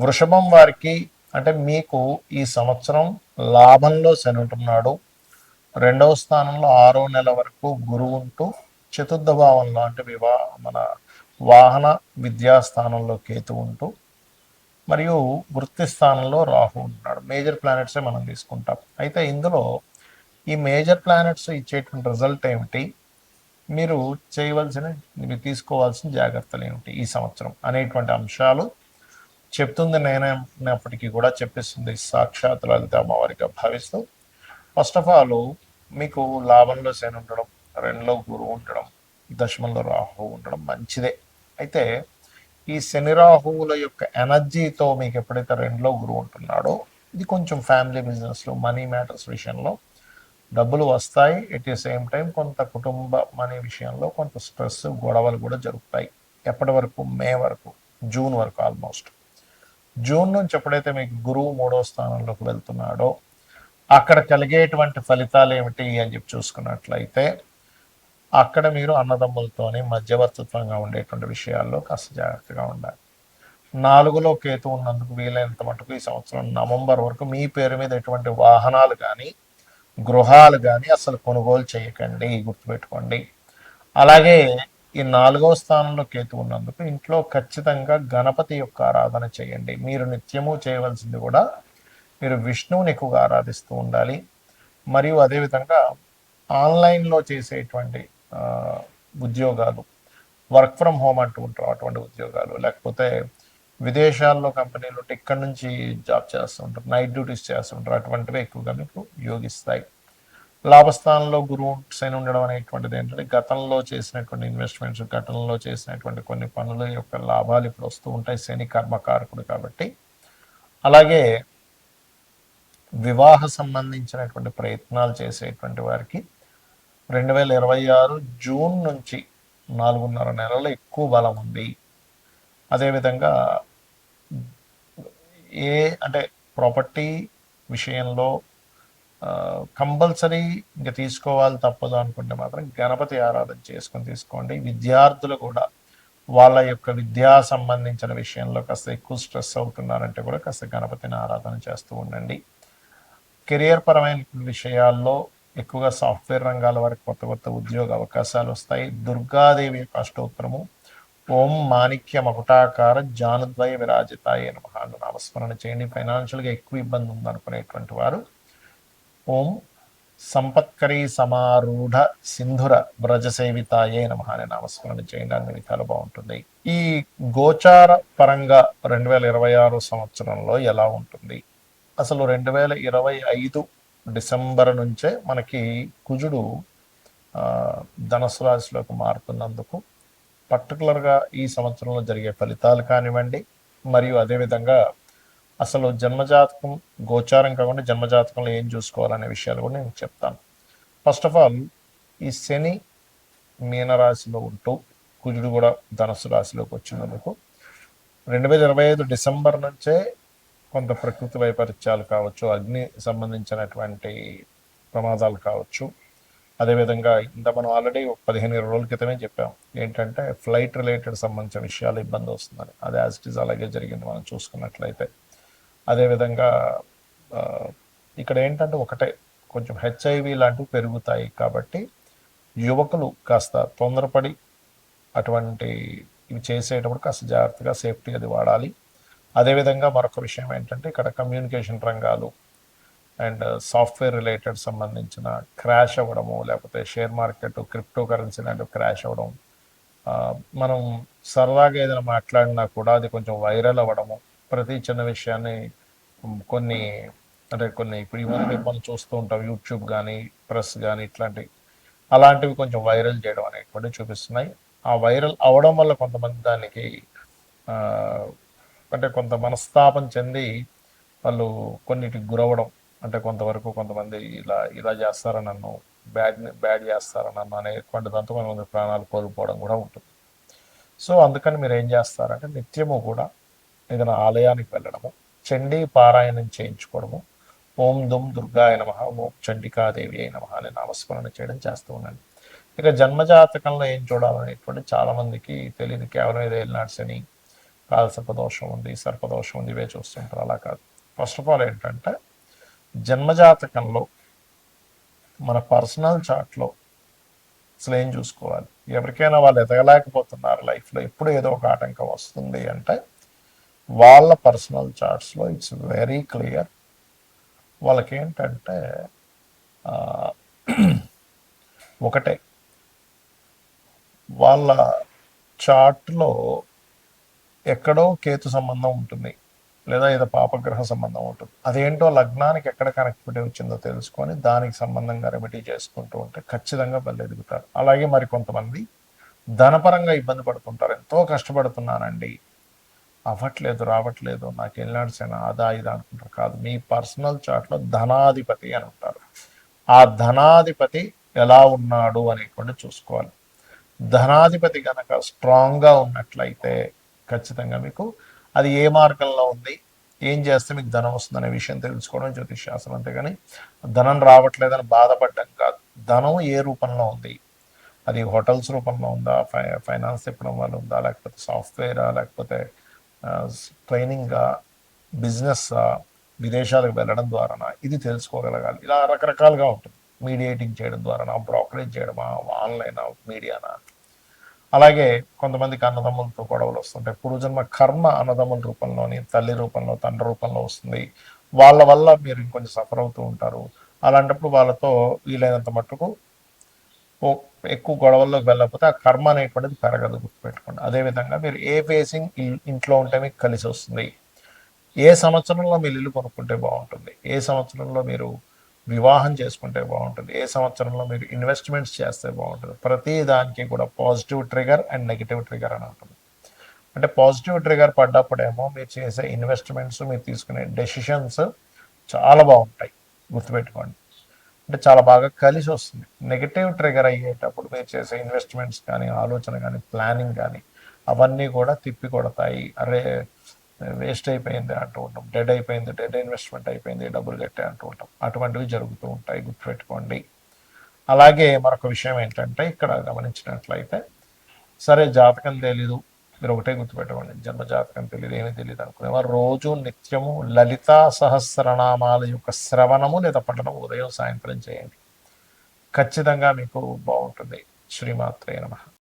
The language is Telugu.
వృషభం వారికి అంటే మీకు ఈ సంవత్సరం లాభంలో శని ఉంటున్నాడు. రెండవ స్థానంలో 6వ నెల వరకు గురువు ఉంటూ చతుర్థ భావంలో అంటే మన వాహన విద్యా స్థానంలో కేతు ఉంటూ మరియు వృత్తి స్థానంలో రాహు ఉంటున్నాడు. మేజర్ ప్లానెట్సే మనం తీసుకుంటాం. అయితే ఇందులో ఈ మేజర్ ప్లానెట్స్ ఇచ్చేటువంటి రిజల్ట్ ఏమిటి, మీరు చేయవలసిన మీరు తీసుకోవాల్సిన జాగ్రత్తలు ఏమిటి ఈ సంవత్సరం అనేటువంటి అంశాలు చెప్తుంది నేనైనప్పటికీ కూడా చెప్పిస్తుంది సాక్షాత్ లలిత అమ్మవారిగా భావిస్తూ, ఫస్ట్ ఆఫ్ ఆల్ మీకు లాభంలో శని ఉండడం, రెండులో గురువు ఉండడం, దశమంలో రాహు ఉండడం మంచిదే. అయితే ఈ శని రాహువుల యొక్క ఎనర్జీతో మీకు ఎప్పుడైతే రెండులో గురువు ఉంటున్నాడో, ఇది కొంచెం ఫ్యామిలీ బిజినెస్లో మనీ మ్యాటర్స్ విషయంలో డబ్బులు వస్తాయి. ఎట్ ది సేమ్ టైం కొంత కుటుంబ మనీ విషయంలో కొంత స్ట్రెస్, గొడవలు కూడా జరుగుతాయి. ఎప్పటి వరకు? మే వరకు, జూన్ వరకు. ఆల్మోస్ట్ జూన్ నుంచి ఎప్పుడైతే మీకు గురువు 3వ స్థానంలోకి వెళ్తున్నాడో అక్కడ కలిగేటువంటి ఫలితాలు ఏమిటి అని చెప్పి చూసుకున్నట్లయితే, అక్కడ మీరు అన్నదమ్ములతోని మధ్యవర్తిత్వంగా ఉండేటువంటి విషయాల్లో కాస్త జాగ్రత్తగా ఉండాలి. 4లో కేతు ఉన్నందుకు వీలైనంత మటుకు ఈ సంవత్సరం నవంబర్ వరకు మీ పేరు మీద ఎటువంటి వాహనాలు కానీ గృహాలు కానీ అసలు కొనుగోలు చేయకండి, గుర్తుపెట్టుకోండి. అలాగే ఈ 4వ స్థానంలో కేతు ఉన్నందుకు ఇంట్లో ఖచ్చితంగా గణపతి యొక్క ఆరాధన చేయండి. మీరు నిత్యము చేయవలసింది కూడా మీరు విష్ణువుని ఎక్కువగా ఆరాధిస్తూ ఉండాలి. మరియు అదేవిధంగా ఆన్లైన్లో చేసేటువంటి ఉద్యోగాలు, వర్క్ ఫ్రమ్ హోమ్ అంటూ ఉంటారు, అటువంటి ఉద్యోగాలు, లేకపోతే విదేశాల్లో కంపెనీలు ఇక్కడ నుంచి జాబ్ చేస్తుంటారు, నైట్ డ్యూటీస్ చేస్తుంటారు, అటువంటివి ఎక్కువగా మీకు యోగిస్తాయి. లాభస్థానంలో గురువు శని ఉండడం అనేటువంటిది ఏంటంటే, గతంలో చేసినటువంటి ఇన్వెస్ట్మెంట్స్, గతంలో చేసినటువంటి కొన్ని పనుల యొక్క లాభాలు ఇప్పుడు వస్తూ ఉంటాయి. శని కర్మకారకుడు కాబట్టి. అలాగే వివాహ సంబంధించినటువంటి ప్రయత్నాలు చేసేటువంటి వారికి 2026 జూన్ నుంచి 4.5 నెలలు ఎక్కువ బలం ఉంది. అదేవిధంగా అంటే ప్రాపర్టీ విషయంలో కంపల్సరీ ఇంకా తీసుకోవాలి తప్పదు అనుకుంటే మాత్రం గణపతి ఆరాధన చేసుకొని తీసుకోండి. విద్యార్థులు కూడా వాళ్ళ యొక్క విద్యా సంబంధించిన విషయంలో కాస్త ఎక్కువ స్ట్రెస్ అవుతున్నారంటే కూడా కాస్త గణపతిని ఆరాధన చేస్తూ ఉండండి. కెరియర్ పరమైన విషయాల్లో ఎక్కువగా సాఫ్ట్వేర్ రంగాల వరకు కొత్త కొత్త ఉద్యోగ అవకాశాలు వస్తాయి. దుర్గాదేవి యొక్క అష్టోత్తరము ఓం మాణిక్య మకుటాకార జానుద్వయ విరాజితాయ నమః నామస్మరణ చేయండి. ఫైనాన్షియల్గా ఎక్కువ ఇబ్బంది ఉందనుకునేటువంటి వారు ఓం సంపత్కరీ సమారూఢ సింధుర వ్రజసేవితాయే నమః అనే నామస్మరణ చేయండి. అన్ని విధాలు బాగుంటుంది. ఈ గోచార పరంగా 2026 సంవత్సరంలో ఎలా ఉంటుంది? అసలు 2025 డిసెంబర్ నుంచే మనకి కుజుడు ధనుసు రాశిలోకి మారుతున్నందుకు పర్టికులర్గా ఈ సంవత్సరంలో జరిగే ఫలితాలు కానివ్వండి, మరియు అదేవిధంగా అసలు జన్మజాతకం, గోచారం కాకుండా జన్మజాతకంలో ఏం చూసుకోవాలనే విషయాలు కూడా నేను చెప్తాను. ఫస్ట్ ఆఫ్ ఆల్, ఈ శని మీనరాశిలో ఉంటూ కుజుడు కూడా ధనుసు రాశిలోకి వచ్చినందుకు 2025 డిసెంబర్ నుంచే కొంత ప్రకృతి వైపరీత్యాలు కావచ్చు, అగ్ని సంబంధించినటువంటి ప్రమాదాలు కావచ్చు, అదేవిధంగా ఇంత మనం ఆల్రెడీ 15-20 రోజుల క్రితమే చెప్పాం ఏంటంటే ఫ్లైట్ రిలేటెడ్ సంబంధించిన విషయాలు ఇబ్బంది వస్తుందని. అది యాజ్ ఇట్ ఈజ్ అలాగే జరిగింది మనం చూసుకున్నట్లయితే. అదేవిధంగా ఇక్కడ ఏంటంటే ఒకటే, కొంచెం హెచ్ఐవి లాంటివి పెరుగుతాయి కాబట్టి యువకులు కాస్త తొందరపడి అటువంటి ఇవి చేసేటప్పుడు కాస్త జాగ్రత్తగా సేఫ్టీ అది వాడాలి. అదేవిధంగా మరొక విషయం ఏంటంటే, ఇక్కడ కమ్యూనికేషన్ రంగాలు అండ్ సాఫ్ట్వేర్ రిలేటెడ్ సంబంధించిన క్రాష్ అవ్వడము, లేకపోతే షేర్ మార్కెట్, క్రిప్టో కరెన్సీ లాంటివి క్రాష్ అవ్వడం, మనం సరదాగా ఏదైనా మాట్లాడినా కూడా అది కొంచెం వైరల్ అవ్వడము, ప్రతి చిన్న విషయాన్ని కొన్ని ఇప్పుడు ఇవన్నీ మనం చూస్తూ ఉంటాం, యూట్యూబ్ కానీ ప్రెస్ కానీ అలాంటివి కొంచెం వైరల్ చేయడం అనేటువంటి చూపిస్తున్నాయి. ఆ వైరల్ అవడం వల్ల కొంతమంది దానికి అంటే కొంత మనస్తాపం చెంది వాళ్ళు కొన్నిటికి గురవడం, అంటే కొంతవరకు కొంతమంది ఇలా చేస్తారా నన్ను, బ్యాడ్ చేస్తారా నన్ను అనేటువంటి దాంతో కొంతమంది ప్రాణాలు కోల్పోవడం కూడా ఉంటుంది. సో అందుకని మీరు ఏం చేస్తారంటే నిత్యము కూడా ఏదైనా ఆలయానికి వెళ్ళడము, చండీ పారాయణం చేయించుకోవడము, ఓం దుమ్ దుర్గాయ నమః, ఓం చండికాదేవి అయి నమః అనే నామస్మరణ చేయడం చేస్తూ ఉండండి. ఇక జన్మజాతకంలో ఏం చూడాలనేటువంటి చాలామందికి తెలియదు. కేవలం ఏదో ఏలినాడు శని, కాలసర్పదోషం ఉంది, సర్పదోషం ఉంది, ఇవే చూస్తుంటారు. అలా కాదు. ఫస్ట్ ఆఫ్ ఆల్ ఏంటంటే జన్మజాతకంలో మన పర్సనల్ చార్ట్లో అసలు ఏం చూసుకోవాలి. ఎవరికైనా వాళ్ళు ఎదగలేకపోతున్నారు లైఫ్లో, ఎప్పుడు ఏదో ఒక ఆటంకం వస్తుంది అంటే వాళ్ళ పర్సనల్ చార్ట్స్లో ఇట్స్ వెరీ క్లియర్. వాళ్ళకేంటంటే ఒకటే, వాళ్ళ చార్ట్లో ఎక్కడో కేతు సంబంధం ఉంటుంది, లేదా ఏదో పాపగ్రహ సంబంధం ఉంటుంది. అదేంటో లగ్నానికి ఎక్కడ కనెక్టివిటీ వచ్చిందో తెలుసుకొని దానికి సంబంధంగా రెమెడీ చేసుకుంటూ ఉంటే ఖచ్చితంగా బలి ఎదుగుతారు. అలాగే మరి కొంతమంది ధనపరంగా ఇబ్బంది పడుతుంటారు. ఎంతో కష్టపడుతున్నానండి, అవ్వట్లేదు, రావట్లేదు, నాకు వెళ్ళాల్సిన అదా ఇదా అనుకుంటారు. కాదు, మీ పర్సనల్ చార్ట్లో ధనాధిపతి అని ఉంటారు. ఆ ధనాధిపతి ఎలా ఉన్నాడు అనేటువంటి చూసుకోవాలి. ధనాధిపతి కనుక స్ట్రాంగ్గా ఉన్నట్లయితే ఖచ్చితంగా మీకు అది ఏ మార్గంలో ఉంది, ఏం చేస్తే మీకు ధనం వస్తుంది అనే విషయం తెలుసుకోవడం జ్యోతిష్ శాస్త్రం. అంతేగాని ధనం రావట్లేదని బాధపడ్డం కాదు. ధనం ఏ రూపంలో ఉంది, అది హోటల్స్ రూపంలో ఉందా, ఫైనాన్స్ తిప్పడం వల్ల ఉందా, లేకపోతే సాఫ్ట్వేరా, లేకపోతే ట్రైనింగా, బిజినెస్, విదేశాలకు వెళ్ళడం ద్వారానా, ఇది తెలుసుకోగలగాలి. ఇలా రకరకాలుగా ఉంటుంది. మీడియేటింగ్ చేయడం ద్వారానా, బ్రోకరేజ్ చేయడమా, ఆన్లైన్ మీడియానా. అలాగే కొంతమందికి అన్నదమ్ములతో గొడవలు వస్తుంటాయి. పూర్వజన్మ కర్మ అన్నదమ్ముల రూపంలోని, తల్లి రూపంలో, తండ్రి రూపంలో వస్తుంది. వాళ్ళ వల్ల మీరు ఇంకొంచెం సఫర్ అవుతూ ఉంటారు. అలాంటప్పుడు వాళ్ళతో వీలైనంత మట్టుకు ఎక్కువ గొడవల్లోకి వెళ్ళకపోతే ఆ కర్మ అనేటువంటిది పెరగదు, గుర్తుపెట్టుకోండి. అదేవిధంగా మీరు ఏ ఫేసింగ్ ఇంట్లో ఉంటే మీకు కలిసి వస్తుంది, ఏ సంవత్సరంలో మీరు ఇల్లు కొనుక్కుంటే బాగుంటుంది, ఏ సంవత్సరంలో మీరు వివాహం చేసుకుంటే బాగుంటుంది, ఏ సంవత్సరంలో మీరు ఇన్వెస్ట్మెంట్స్ చేస్తే బాగుంటుంది. ప్రతి దానికి కూడా positive trigger and negative trigger అని ఉంటుంది. అంటే పాజిటివ్ ట్రిగర్ పడ్డప్పుడేమో మీరు చేసే ఇన్వెస్ట్మెంట్స్, మీరు తీసుకునే డెసిషన్స్ చాలా బాగుంటాయి, గుర్తుపెట్టుకోండి. అంటే చాలా బాగా కలిసి వస్తుంది. నెగిటివ్ ట్రిగర్ అయ్యేటప్పుడు మీరు చేసే ఇన్వెస్ట్మెంట్స్ కానీ, ఆలోచన కానీ, ప్లానింగ్ కానీ, అవన్నీ కూడా తిప్పి కొడతాయి. అరే వేస్ట్ అయిపోయింది అంటూ ఉంటాం, డెడ్ అయిపోయింది, డెడ్ ఇన్వెస్ట్మెంట్ అయిపోయింది, డబ్బులు కట్టే అంటూ ఉంటాం. అటువంటివి జరుగుతూ ఉంటాయి, గుర్తుపెట్టుకోండి. అలాగే మరొక విషయం ఏంటంటే ఇక్కడ గమనించినట్లయితే, సరే జాతకం తెలీదు, మీరు ఒకటే గుర్తుపెట్టుకోండి, జన్మ జాతకం తెలియదు, ఏమీ తెలియదు అనుకునేవారు రోజు నిత్యము లలితా సహస్రనామాల యొక్క శ్రవణము లేదా పఠనం ఉదయం సాయంత్రం చేయండి. ఖచ్చితంగా మీకు బాగుంటుంది. శ్రీమాత్రే నమః.